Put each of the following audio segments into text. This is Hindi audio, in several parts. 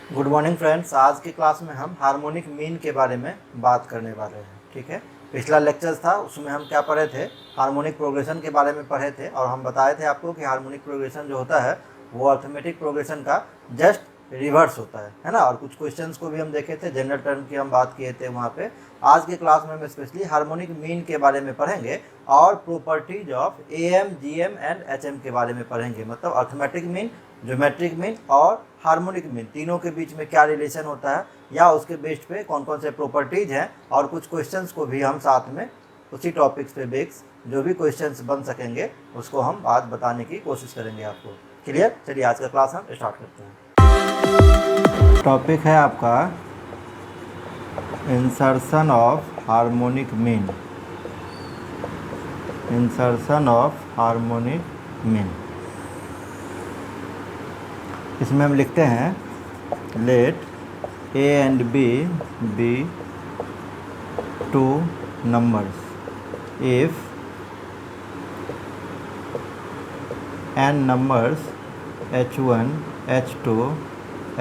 Good morning friends. आज की क्लास में हम हार्मोनिक मीन के बारे में बात करने वाले हैं। ठीक है, पिछला लेक्चर था उसमें हम क्या पढ़े थे, हार्मोनिक प्रोग्रेशन के बारे में पढ़े थे और हम बताए थे आपको कि हार्मोनिक प्रोग्रेशन जो होता है वो अर्थमेटिक प्रोग्रेशन का जस्ट रिवर्स होता है ना। और कुछ क्वेश्चंस को भी हम देखे थे, जनरल टर्म की हम बात किए थे वहाँ पे। आज की क्लास में हम स्पेशली हार्मोनिक मीन के बारे में पढ़ेंगे और properties of AM, GM and HM के बारे में पढ़ेंगे। मतलब अर्थमेटिक मीन, ज्योमेट्रिक मीन और हार्मोनिक मीन तीनों के बीच में क्या रिलेशन होता है या उसके बेस्ड पे कौन कौन से प्रॉपर्टीज हैं, और कुछ क्वेश्चंस को भी हम साथ में उसी टॉपिक्स पे बेस्ड जो भी क्वेश्चंस बन सकेंगे उसको हम आज बताने की कोशिश करेंगे आपको। क्लियर? चलिए आज का क्लास हम स्टार्ट करते हैं। टॉपिक है आपका insertion of harmonic mean. Insertion of harmonic mean, इसमें हम लिखते हैं late A and B be two numbers if n numbers h1, h2,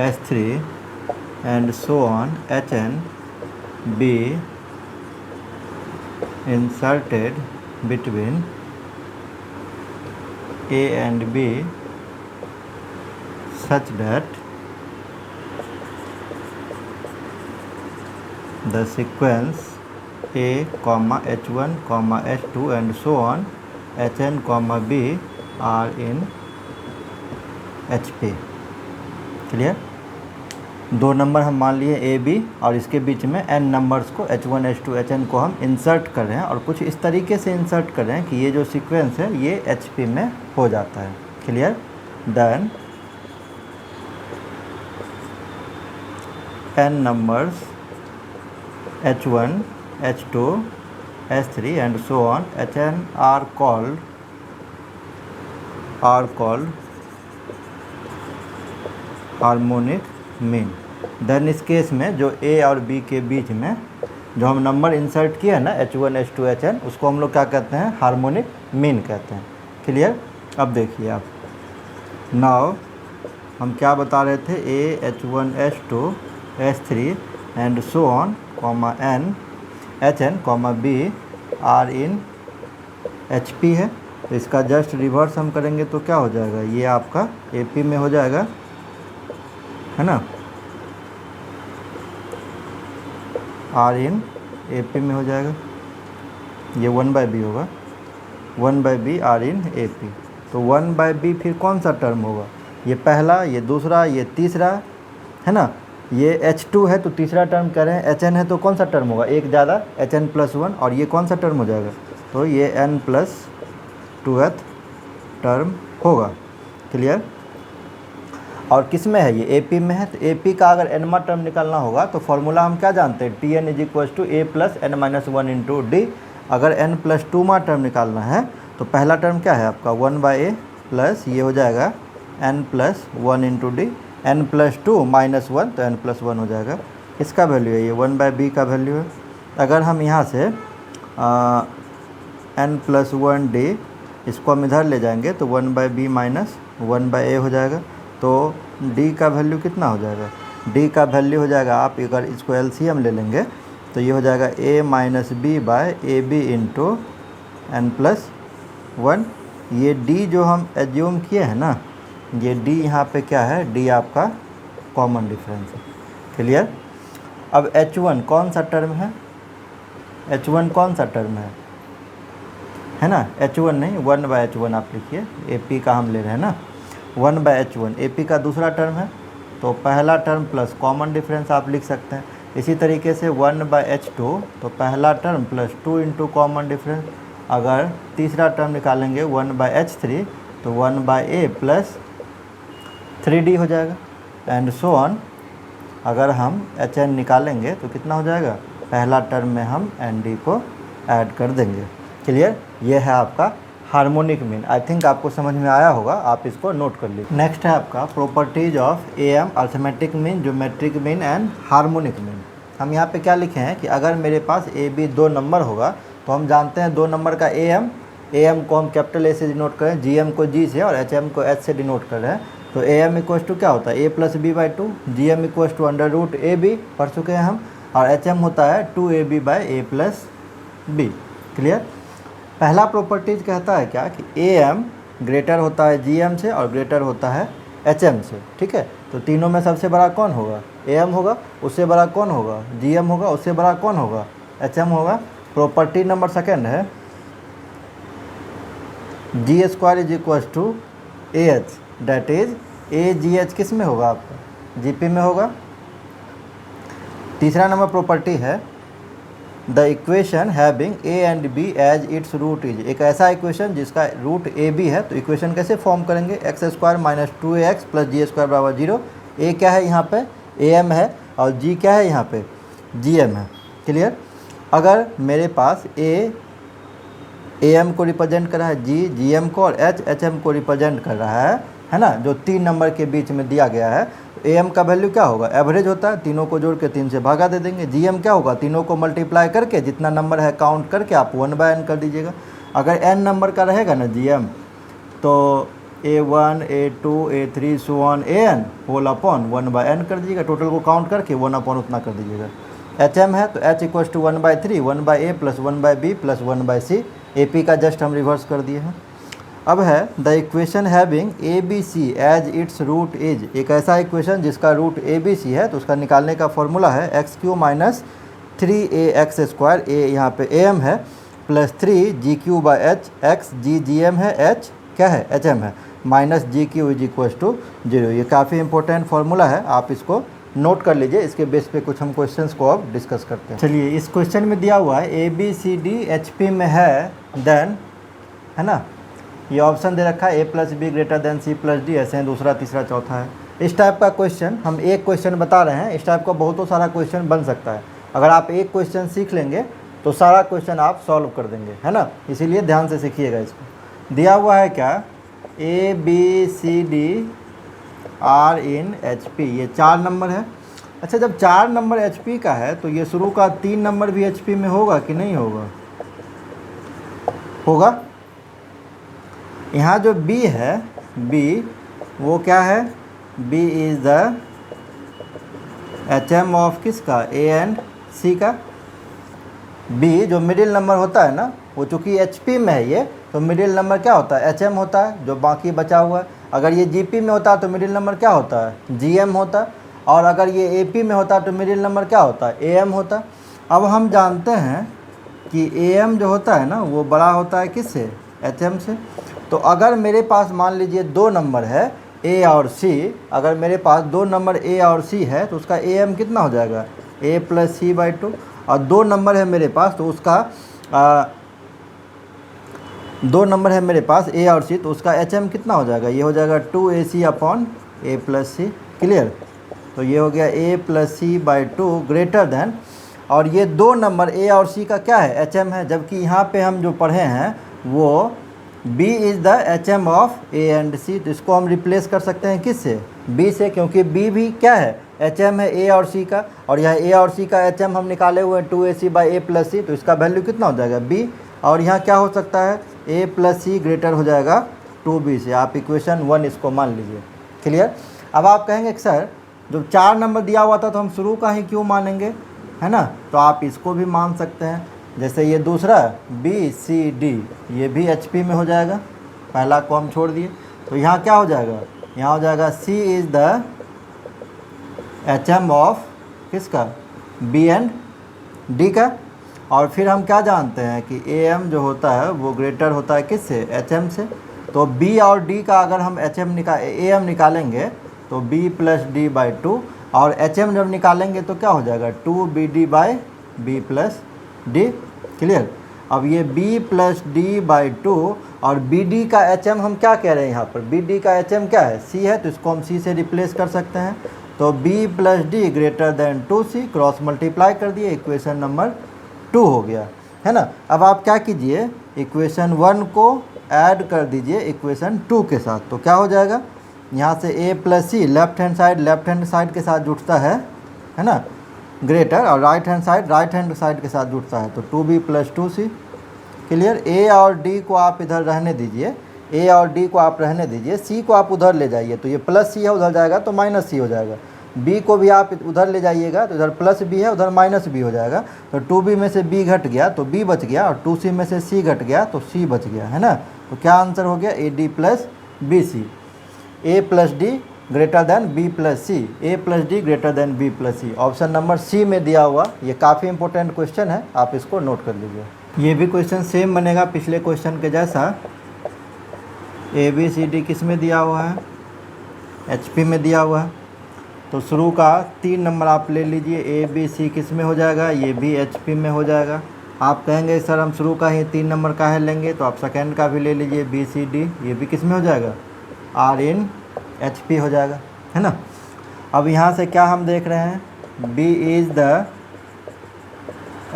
h3 and so on hn be inserted between A and B such that the sequence A, H1, H2 and so on Hn, B are in HP। Clear? दो नंबर हम मान लिए A, B और इसके बीच में n नंबर्स को H1, H2, Hn को हम इंसर्ट कर रहे हैं और कुछ इस तरीके से इंसर्ट कर रहे हैं कि ये जो सीक्वेंस है ये HP में हो जाता है। Clear? Then n numbers H1, H2, H3 and so on Hn are called harmonic mean. Then इस केस में जो A और B के बीच में जो हम नंबर इंसर्ट किया है ना H1, H2, Hn, उसको हम लोग क्या कहते हैं? हार्मोनिक मीन कहते हैं। क्लियर? अब देखिए आप, नाउ हम क्या बता रहे थे, A, H1, H2, H3 and so on n Hn, B are in HP है। तो इसका जस्ट रिवर्स हम करेंगे तो क्या हो जाएगा, ये आपका AP में हो जाएगा, है ना। R इन AP में हो जाएगा, ये 1/B होगा, 1/B R इन AP। तो 1/B फिर कौन सा टर्म होगा, ये पहला, ये दूसरा, ये तीसरा, है ना। ये H2 है तो तीसरा टर्म कह रहे हैं, Hn है तो कौन सा टर्म होगा, एक ज़्यादा Hn+1, और ये कौन सा टर्म हो जाएगा, तो ये n+2th टर्म होगा। क्लियर? और किस में है, ये AP में है। तो AP का अगर nवां टर्म निकालना होगा तो फॉर्मूला हम क्या जानते हैं, Tn = A + n-1 × D। अगर n+2वां टर्म निकालना है तो पहला टर्म क्या है आपका 1/A प्लस ये हो जाएगा n+1 × D, n+2 -1 तो n+1 हो जाएगा। इसका वैल्यू है ये 1/B का वैल्यू है। अगर हम यहाँ से n+1D इसको हम इधर ले जाएंगे तो 1/B - 1/A हो जाएगा। तो D का वैल्यू कितना हो जाएगा, D का वैल्यू हो जाएगा, आप अगर इसको LCM ले लेंगे तो ये हो जाएगा A - B/AB × n+1। ये D जो हम एज्यूम किए हैं ना, ये D यहाँ पे क्या है, D आपका कॉमन डिफरेंस है। क्लियर? अब H1 कौन सा टर्म है, H1 कौन सा टर्म है ना, H1 नहीं 1/H1 आप लिखिए, AP का हम ले रहे हैं ना, 1/H1 AP का दूसरा टर्म है। तो पहला टर्म प्लस कॉमन डिफरेंस आप लिख सकते हैं। इसी तरीके से 1/H2 तो पहला टर्म प्लस 2 × कॉमन डिफरेंस। अगर तीसरा टर्म निकालेंगे 1/H3 तो 1/A + 3D हो जाएगा एंड सो ऑन। अगर हम Hn निकालेंगे तो कितना हो जाएगा, पहला टर्म में हम ND को ऐड कर देंगे। क्लियर? ये है आपका हार्मोनिक मीन। आई थिंक आपको समझ में आया होगा, आप इसको नोट कर लीजिए। नेक्स्ट है आपका properties of AM, arithmetic mean, geometric mean and harmonic mean. हम यहाँ पे क्या लिखे हैं कि अगर मेरे पास AB दो नंबर होगा तो हम जानते हैं दो नंबर का AM को हम कैपिटल A से डिनोट करें, GM को G से और HM को H से डिनोट कर रहे हैं। तो ए एम इक्वल टू क्या होता है, A plus B by two, G M equal to under root A B पढ़ चुके हैं हम, और एच एम होता है 2ab by A plus B. Clear. पहला प्रॉपर्टीज कहता है क्या कि ए एम ग्रेटर होता है जी एम से और ग्रेटर होता है एच एम से। ठीक है, तो तीनों में सबसे बड़ा कौन होगा, ए एम होगा, उससे बड़ा कौन होगा, जी एम होगा, उससे बड़ा कौन होगा, एच एम होगा। प्रॉपर्टी नंबर सेकेंड है G square is equal to A H, that is A G H किस में होगा आपका, जी पी में होगा। तीसरा नंबर प्रॉपर्टी है the equation having A and B as its root is, एक ऐसा इक्वेशन जिसका रूट ए बी है। तो इक्वेशन कैसे फॉर्म करेंगे, X square minus 2ax plus G square बराबर 0। ए क्या है यहाँ पे, ए एम है, और जी क्या है यहाँ पे, जी एम है। क्लियर। अगर मेरे पास ए एम को रिप्रेजेंट कर रहा है, जी एम को, और एच एम को रिप्रेजेंट कर रहा है ना, जो 3 नंबर के बीच में दिया गया है। ए एम का वैल्यू क्या होगा, एवरेज होता है, तीनों को जोड़ के 3 से भागा दे देंगे। जी एम क्या होगा, तीनों को मल्टीप्लाई करके जितना नंबर है काउंट करके आप 1/n कर दीजिएगा। अगर n नंबर का रहेगा ना जी एम, तो A1 A2 A3 so on AN whole upon 1/n कर दीजिएगा, टोटल को काउंट करके 1 अपॉन उतना कर दीजिएगा। एच एम है तो h equal to 1/3 1/a plus 1/b plus 1/c, A P का जस्ट हम रिवर्स कर दिए हैं। अब है the equation having A B C as its root is, एक ऐसा इक्वेशन जिसका रूट ए बी सी है, तो उसका निकालने का फॉर्मूला है X cube minus 3ax square, A यहाँ पे ए एम है, plus 3 GQ by H, X G M है, एच क्या है, एच एम है, minus GQ is equal to 0। ये काफ़ी इंपॉर्टेंट फार्मूला है, आप इसको नोट कर लीजिए। इसके बेस पे कुछ हम क्वेश्चंस को अब डिस्कस करते हैं। चलिए, इस क्वेश्चन में दिया हुआ है A B C D H P में है, देन है ना, ये ऑप्शन दे रखा है A plus B greater than C plus D, ऐसे हैं दूसरा तीसरा चौथा है। इस टाइप का क्वेश्चन हम एक क्वेश्चन बता रहे हैं, इस टाइप का बहुत सारा क्वेश्चन बन सकता है। अगर आप एक क्वेश्चन सीख लेंगे तो सारा क्वेश्चन आप सॉल्व कर देंगे, है ना, इसीलिए ध्यान से सीखिएगा इसको। दिया हुआ है क्या, A B C D are in H P, ये 4 नंबर है। अच्छा, जब 4 नंबर एच पी का है तो ये शुरू का 3 नंबर भी एच पी में होगा कि नहीं होगा, होगा। यहाँ जो B है, B वो क्या है, B is the H M of किसका, A एंड C का। B जो मिडिल नंबर होता है ना, वो चूँकि एच पी में है ये, तो मिडिल नंबर क्या होता है, HM होता है, जो बाकी बचा हुआ है। अगर ये GP में होता है तो मिडिल नंबर क्या होता है, GM होता है, और अगर ये AP में होता है तो मिडिल नंबर क्या होता है, AM होता है। अब हम जानते हैं कि AM जो होता है ना, वो बड़ा होता है किससे, HM से। तो अगर मेरे पास मान लीजिए 2 नंबर है A और C, अगर मेरे पास 2 नंबर A और C है तो उसका AM कितना हो जाएगा, A प्लस C बाई 2, और 2 नंबर है मेरे पास तो उसका 2 नंबर है मेरे पास A और C, तो उसका HM कितना हो जाएगा, ये हो जाएगा 2AC upon A plus C। Clear. तो ये हो गया A plus C by 2 greater than, और ये 2 नंबर A और C का क्या है, HM है, जबकि यहाँ पे हम जो पढ़े हैं वो B is the H M of A and C। तो इसको हम रिप्लेस कर सकते हैं किससे, B से, क्योंकि B भी क्या है, एच एम है A और C का, और यह A और C का एच एम हम निकाले हुए हैं 2AC by A plus C, तो इसका वैल्यू कितना हो जाएगा, B। और यहाँ क्या हो सकता है, A प्लस C ग्रेटर हो जाएगा 2B से। आप इक्वेशन 1 इसको मान लीजिए। क्लियर। अब आप कहेंगे कि सर जब 4 नंबर दिया हुआ था तो हम शुरू का ही क्यों मानेंगे, है ना, तो आप इसको भी मान सकते हैं। जैसे ये दूसरा B C D, ये भी एच पी में हो जाएगा, पहला को हम छोड़ दिए, तो यहाँ क्या हो जाएगा, यहाँ हो जाएगा C is the H M of किसका, B एंड D का। और फिर हम क्या जानते हैं कि A M जो होता है वो ग्रेटर होता है किससे, एच एम से। तो B और D का अगर हम A M निकालेंगे तो B प्लस D बाई 2, और एच एम जब निकालेंगे तो क्या हो जाएगा, 2BD by B plus D। Clear. अब ये B प्लस D बाई 2 और BD का HM हम क्या कह रहे हैं यहाँ पर, BD का HM क्या है, C है, तो इसको हम C से रिप्लेस कर सकते हैं। तो B plus D greater than 2C, cross multiply कर दिए, इक्वेशन नंबर 2 हो गया, है ना। अब आप क्या कीजिए, इक्वेशन 1 को ऐड कर दीजिए इक्वेशन 2 के साथ, तो क्या हो जाएगा, यहाँ से A plus C left hand side के साथ जुड़ता है ना, ग्रेटर, और राइट हैंड साइड के साथ जुड़ता है, तो 2B plus 2C। Clear. A और D को आप इधर रहने दीजिए, ए और डी को आप रहने दीजिए, सी को आप उधर ले जाइए तो ये प्लस सी है, उधर जाएगा तो माइनस सी हो जाएगा। बी को भी आप उधर ले जाइएगा तो इधर प्लस बी है, उधर माइनस बी हो जाएगा। तो 2b में से b घट गया तो b बच गया, और 2c में से c घट गया तो c बच गया, है ना। तो क्या आंसर हो गया, A D plus B C, A plus D greater than B plus C, A plus D greater than B plus C. Option number C में दिया हुआ ये काफ़ी इंपॉर्टेंट क्वेश्चन है, आप इसको नोट कर लीजिए। ये भी क्वेश्चन सेम बनेगा पिछले क्वेश्चन के जैसा। ए बी सी डी किस में दिया हुआ है, एच पी में दिया हुआ है। तो शुरू का 3 नंबर आप ले लीजिए, ए बी सी किस में हो जाएगा, ये भी एच पी में हो जाएगा। आप कहेंगे सर हम शुरू का ही 3 नंबर का है लेंगे, तो आप सेकंड का भी ले लीजिए, बी सी डी, ये भी किस में हो जाएगा, आर इन एच पी हो जाएगा, है ना। अब यहाँ से क्या हम देख रहे हैं, B is the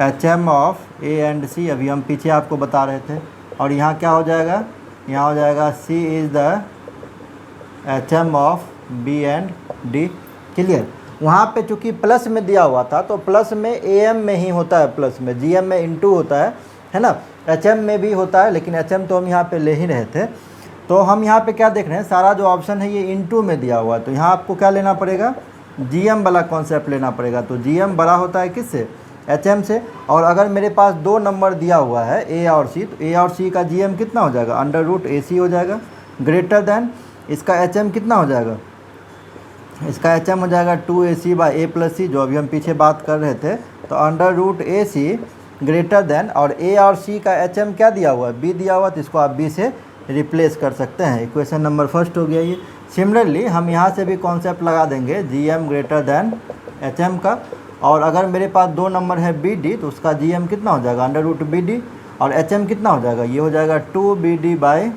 H M of A and C, अभी हम पीछे आपको बता रहे थे। और यहाँ क्या हो जाएगा, यहाँ हो जाएगा C is the H M of B and D. Clear. वहाँ पे चूँकि प्लस में दिया हुआ था तो प्लस में ए एम में ही होता है, प्लस में जी एम में इंटू होता है ना। एच एम में भी होता है, लेकिन एच एम तो हम यहाँ पे ले ही रहे थे। तो हम यहाँ पे क्या देख रहे हैं, सारा जो ऑप्शन है ये इंटू में दिया हुआ है, तो यहाँ आपको क्या लेना पड़ेगा, जी एम वाला कॉन्सेप्ट लेना पड़ेगा। तो जी एम बड़ा होता है किससे, एच एम से। और अगर मेरे पास 2 नंबर दिया हुआ है ए और सी, तो ए और सी का जी एम कितना हो जाएगा, अंडर रूट ए सी हो जाएगा, ग्रेटर दैन इसका एच एम कितना हो जाएगा, इसका एच एम हो जाएगा 2ac बाई ए प्लस सी, जो अभी हम पीछे बात कर रहे थे। तो under root A C greater than, और ए और सी का एच एम क्या दिया हुआ है, बी दिया हुआ, तो इसको आप बी से रिप्लेस कर सकते हैं। इक्वेशन नंबर फर्स्ट हो गया ये। सिमिलरली हम यहाँ से भी कॉन्सेप्ट लगा देंगे G M greater than H M का। और अगर मेरे पास 2 नंबर है बी डी, तो उसका जी एम कितना हो जाएगा, अंडर रूट बी डी, और एच एम कितना हो जाएगा, ये हो जाएगा 2bd by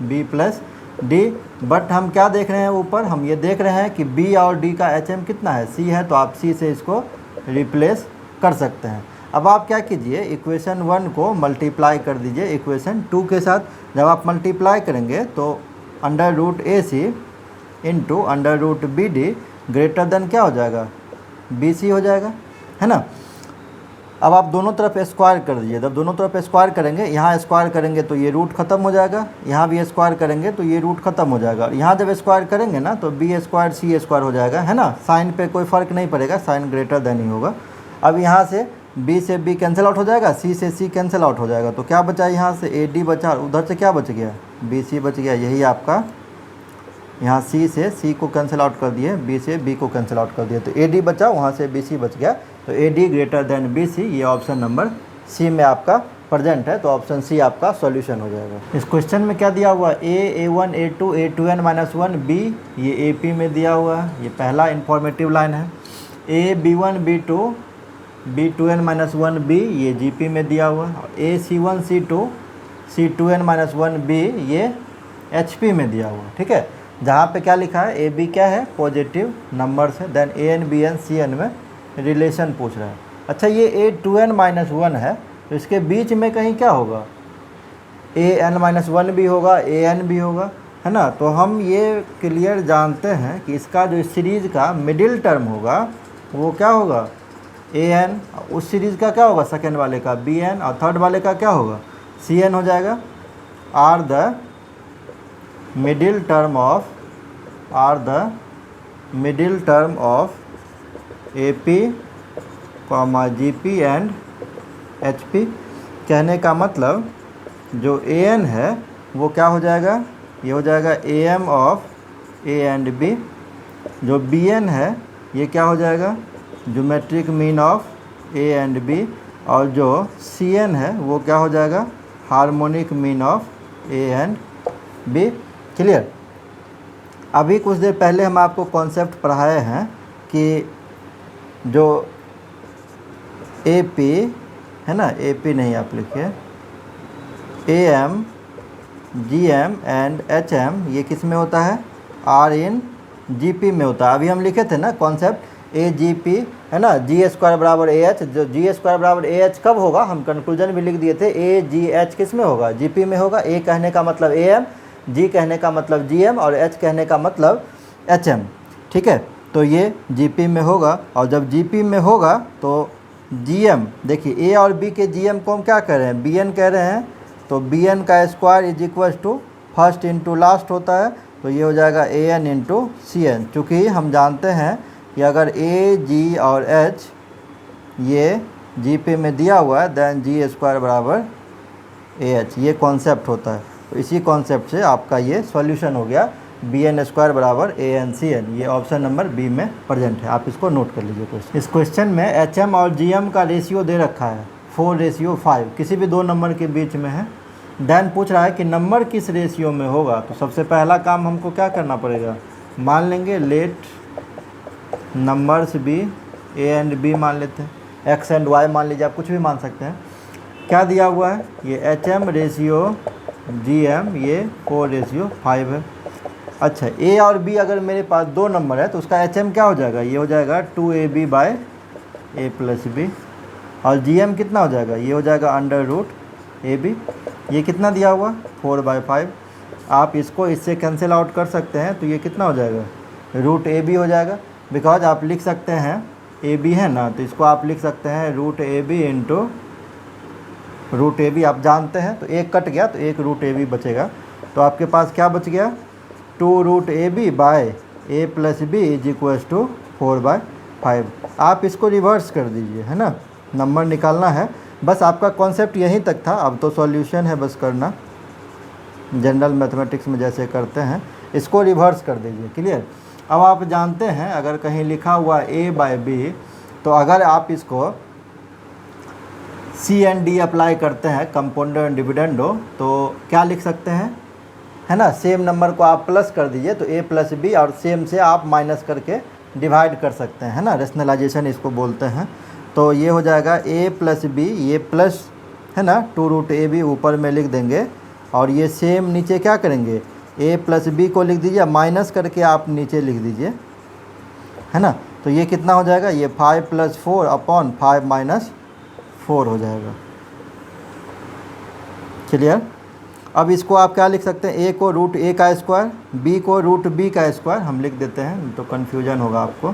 B plus D. But हम क्या देख रहे हैं ऊपर, हम ये देख रहे हैं कि बी और डी का एच एम कितना है, सी है, तो आप सी से इसको रिप्लेस कर सकते हैं। अब आप क्या कीजिए, इक्वेशन 1 को मल्टीप्लाई कर दीजिए इक्वेशन 2 के साथ। जब आप मल्टीप्लाई करेंगे तो under root A C into under root B D greater than क्या हो जाएगा, बी सी हो जाएगा, है ना। अब आप दोनों तरफ स्क्वायर कर दीजिए। जब दोनों तरफ स्क्वायर करेंगे, यहाँ स्क्वायर करेंगे तो ये रूट खत्म हो जाएगा, यहाँ भी स्क्वायर करेंगे तो ये रूट खत्म हो जाएगा। यहाँ जब स्क्वायर करेंगे ना तो बी स्क्वायर सी स्क्वायर हो जाएगा, है ना। साइन पे कोई फ़र्क नहीं पड़ेगा, साइन ग्रेटर देन ही होगा। अब यहाँ से बी से बी कैंसिल आउट हो जाएगा, सी से सी कैंसिल आउट हो जाएगा, तो क्या बचा, यहाँ से ए डी बचा, उधर से क्या बच गया, बी सी बच गया। यही आपका यहाँ सी से सी को कैंसिल आउट कर दिए, बी से बी को कैंसिल आउट कर दिए, तो ए डी बचा, वहाँ से बी सी बच गया। तो A D greater than B C, ये ऑप्शन नंबर सी में आपका प्रेजेंट है, तो ऑप्शन सी आपका सॉल्यूशन हो जाएगा। इस क्वेश्चन में क्या दिया हुआ, A one A two A two N minus one B, ये ए पी में दिया हुआ है, ये पहला इंफॉर्मेटिव लाइन है। A B one B two B two N minus one B, ये जी पी में दिया हुआ है। A C one C two N minus one B, ये एच पी में दिया हुआ है, ठीक है। जहाँ पे क्या लिखा है, ए बी क्या है, पॉजिटिव नंबर्स है, then A N B N C N में रिलेशन पूछ रहा है। अच्छा, ये A two N minus one है, तो इसके बीच में कहीं क्या होगा, ए एन माइनस वन भी होगा, ए एन भी होगा, है ना। तो हम ये क्लियर जानते हैं कि इसका जो सीरीज़ का मिडिल टर्म होगा वो क्या होगा, ए एन। उस सीरीज़ का क्या होगा, सेकेंड वाले का बी एन, और थर्ड वाले का क्या होगा, सी एन हो जाएगा। Are the middle term of A P comma G P and H P. कहने का मतलब जो ए एन है वो क्या हो जाएगा, ये हो जाएगा A M of A and B. जो बी एन है ये क्या हो जाएगा, geometric mean of A and B. और जो सी एन है वो क्या हो जाएगा, harmonic mean of A and B. Clear. अभी कुछ देर पहले हम आपको कॉन्सेप्ट पढ़ाए हैं कि जो ए पी है ना, ए पी नहीं आप लिखिए, A M G M and H M, ये किस में होता है, आर इन जी पी में होता है। अभी हम लिखे थे ना कॉन्सेप्ट ए जी पी, है ना, जी स्क्वायर बराबर ए एच। जो जी स्क्वायर बराबर ए एच कब होगा, हम कंक्लूजन भी लिख दिए थे, ए जी एच किस में होगा, जी पी में होगा। ए कहने का मतलब ए एम, जी कहने का मतलब जी एम, और एच कहने का मतलब एच एम, ठीक है। तो ये जी पी में होगा, और जब जी पी में होगा तो जी एम, देखिए ए और बी के जी एम को हम क्या कह रहे हैं, बी एन कह रहे हैं। तो बी एन का square is equal to first into last होता है, तो ये हो जाएगा an इंटू सी एन। चूँकि हम जानते हैं कि अगर a, g और h ये जी पे में दिया हुआ है देन जी स्क्वायर बराबर AH, ये कॉन्सेप्ट होता है। तो इसी कॉन्सेप्ट से आपका ये सॉल्यूशन हो गया BN स्क्वायर बराबर ANCN। ये ऑप्शन नंबर बी में प्रेजेंट है, आप इसको नोट कर लीजिए। क्वेश्चन इस क्वेश्चन में HM और GM का रेशियो दे रखा है 4:5, किसी भी दो नंबर के बीच में है। देन पूछ रहा है कि नंबर किस रेशियो में होगा। तो सबसे पहला काम हमको क्या करना पड़ेगा, मान लेंगे let numbers be A and B मान लेते हैं, X एंड Y मान लीजिए, आप कुछ भी मान सकते हैं। क्या दिया हुआ है, ये HM रेशियो GM ये 4:5 है। अच्छा, A और B अगर मेरे पास दो नंबर है तो उसका HM क्या हो जाएगा, ये हो जाएगा 2AB by A plus B। और GM कितना हो जाएगा, ये हो जाएगा √AB। ये कितना दिया हुआ 4/5। आप इसको इससे कैंसिल आउट कर सकते हैं, तो ये कितना हो जाएगा √AB हो जाएगा। बिकॉज आप लिख सकते हैं AB है ना, तो इसको आप लिख सकते हैं √AB इंटू √AB। आप जानते हैं, तो एक कट गया तो एक √AB बचेगा। तो आपके पास क्या बच गया 2√AB by A plus B is equals to 4/5। आप इसको रिवर्स कर दीजिए, है ना, नंबर निकालना है। बस आपका कॉन्सेप्ट यहीं तक था, अब तो सॉल्यूशन है बस करना, जनरल मैथमेटिक्स में जैसे करते हैं इसको रिवर्स कर दीजिए। क्लियर। अब आप जानते हैं अगर कहीं लिखा हुआ A/B, तो अगर आप इसको C एंड D अप्लाई करते हैं कंपाउंडो एंड डिविडेंडो, तो क्या लिख सकते हैं, है ना, सेम नंबर को आप प्लस कर दीजिए तो A प्लस B, और सेम से आप माइनस करके डिवाइड कर सकते हैं, है ना, रेशनलाइजेशन इसको बोलते हैं। तो ये हो जाएगा A प्लस B, ये प्लस है ना 2√AB ऊपर में लिख देंगे, और ये सेम नीचे क्या करेंगे A प्लस B को लिख दीजिए, माइनस करके आप नीचे लिख दीजिए, है ना। तो ये कितना हो जाएगा, ये 5 + 4 अपॉन 5 - 4 हो जाएगा। क्लियर। अब इसको आप क्या लिख सकते हैं, A को √A का स्क्वायर, B को √B का स्क्वायर हम लिख देते हैं, तो कन्फ्यूजन होगा आपको।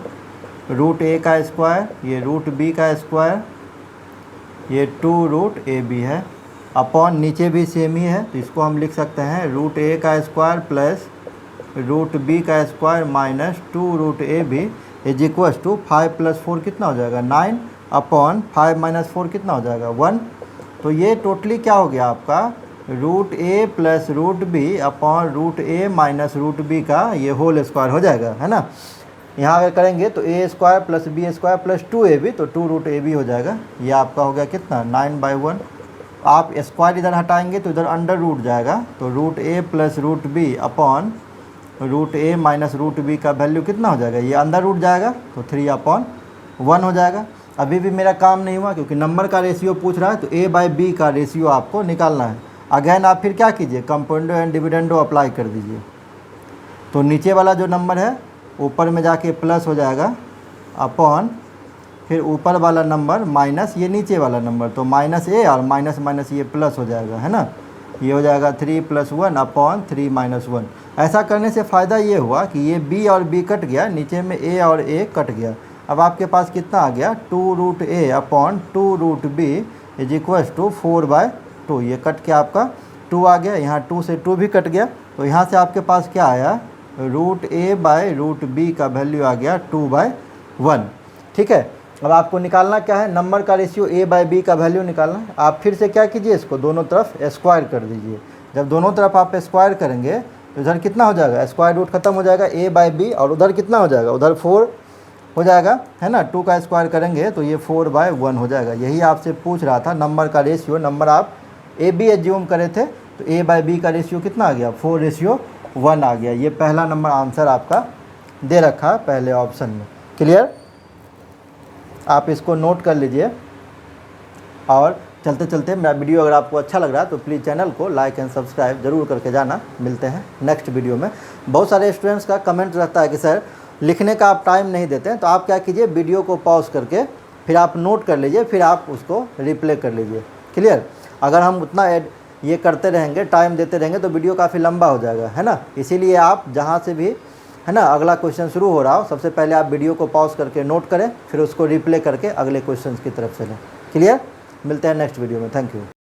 √A का स्क्वायर, ये √B का स्क्वायर, ये 2√AB है, अपॉन नीचे भी सेम ही है, तो इसको हम लिख सकते हैं √A का स्क्वायर प्लस √B का square minus 2√AB is equal to 5 + 4 कितना हो जाएगा 9 अपॉन 5 - 4 कितना हो जाएगा 1। तो ये टोटली क्या हो गया आपका √A plus √B upon √A minus √B का ये होल स्क्वायर हो जाएगा, है ना। यहाँ अगर करेंगे तो A square plus B square plus 2AB, तो 2√AB हो जाएगा। ये आपका हो गया कितना 9/1। आप स्क्वायर इधर हटाएंगे तो इधर अंडर रूट जाएगा, तो √A plus √B upon √A minus √B का वैल्यू कितना हो जाएगा, ये अंदर रूट जाएगा तो 3/1 हो जाएगा। अभी भी मेरा काम नहीं हुआ क्योंकि नंबर का रेशियो पूछ रहा है, तो A/B का रेशियो आपको निकालना है। अगेन आप फिर क्या कीजिए, कंपाउंडो एंड डिविडेंडो अप्लाई कर दीजिए। तो नीचे वाला जो नंबर है ऊपर में जाके प्लस हो जाएगा, अपॉन फिर ऊपर वाला नंबर माइनस ये नीचे वाला नंबर, तो -A और माइनस ये प्लस हो जाएगा, है ना। ये हो जाएगा 3 + 1 अपॉन 3 - 1। ऐसा करने से फ़ायदा ये हुआ कि ये B और B कट गया, नीचे में A और A कट गया। अब आपके पास कितना आ गया 2√A upon 2√B is equal to 4/2। ये कट के आपका 2 आ गया, यहाँ 2 से 2 भी कट गया, तो यहाँ से आपके पास क्या आया √A/√B का वैल्यू आ गया 2/1। ठीक है। अब आपको निकालना क्या है, नंबर का रेशियो A/B का वैल्यू निकालना है। आप फिर से क्या कीजिए, इसको दोनों तरफ स्क्वायर कर दीजिए। जब दोनों तरफ आप स्क्वायर करेंगे तो इधर कितना हो जाएगा, स्क्वायर रूट खत्म हो जाएगा A/B, और उधर कितना हो जाएगा, उधर 4 हो जाएगा, है ना। 2 का स्क्वायर करेंगे तो ये 4/1 हो जाएगा। यही आपसे पूछ रहा था नंबर का रेशियो। नंबर आप AB एज्यूम करे थे, तो A/B का रेशियो कितना आ गया 4:1 आ गया। ये पहला नंबर आंसर आपका दे रखा है पहले ऑप्शन में। क्लियर। आप इसको नोट कर लीजिए। और चलते चलते मेरा वीडियो अगर आपको अच्छा लग रहा है तो प्लीज़ चैनल को लाइक एंड सब्सक्राइब जरूर करके जाना। मिलते हैं नेक्स्ट वीडियो में। बहुत सारे स्टूडेंट्स का कमेंट रहता है कि सर लिखने का आप टाइम नहीं देते हैं, तो आप क्या कीजिए, वीडियो को पॉज करके फिर आप नोट कर लीजिए, फिर आप उसको रिप्ले कर लीजिए। क्लियर। अगर हम उतना ये करते रहेंगे, टाइम देते रहेंगे, तो वीडियो काफ़ी लंबा हो जाएगा, है ना। इसीलिए आप जहाँ से भी, है ना, अगला क्वेश्चन शुरू हो रहा हो, सबसे पहले आप वीडियो को पॉज करके नोट करें, फिर उसको रिप्ले करके अगले क्वेश्चन की तरफ चलें। क्लियर। मिलते हैं नेक्स्ट वीडियो में। Thank you.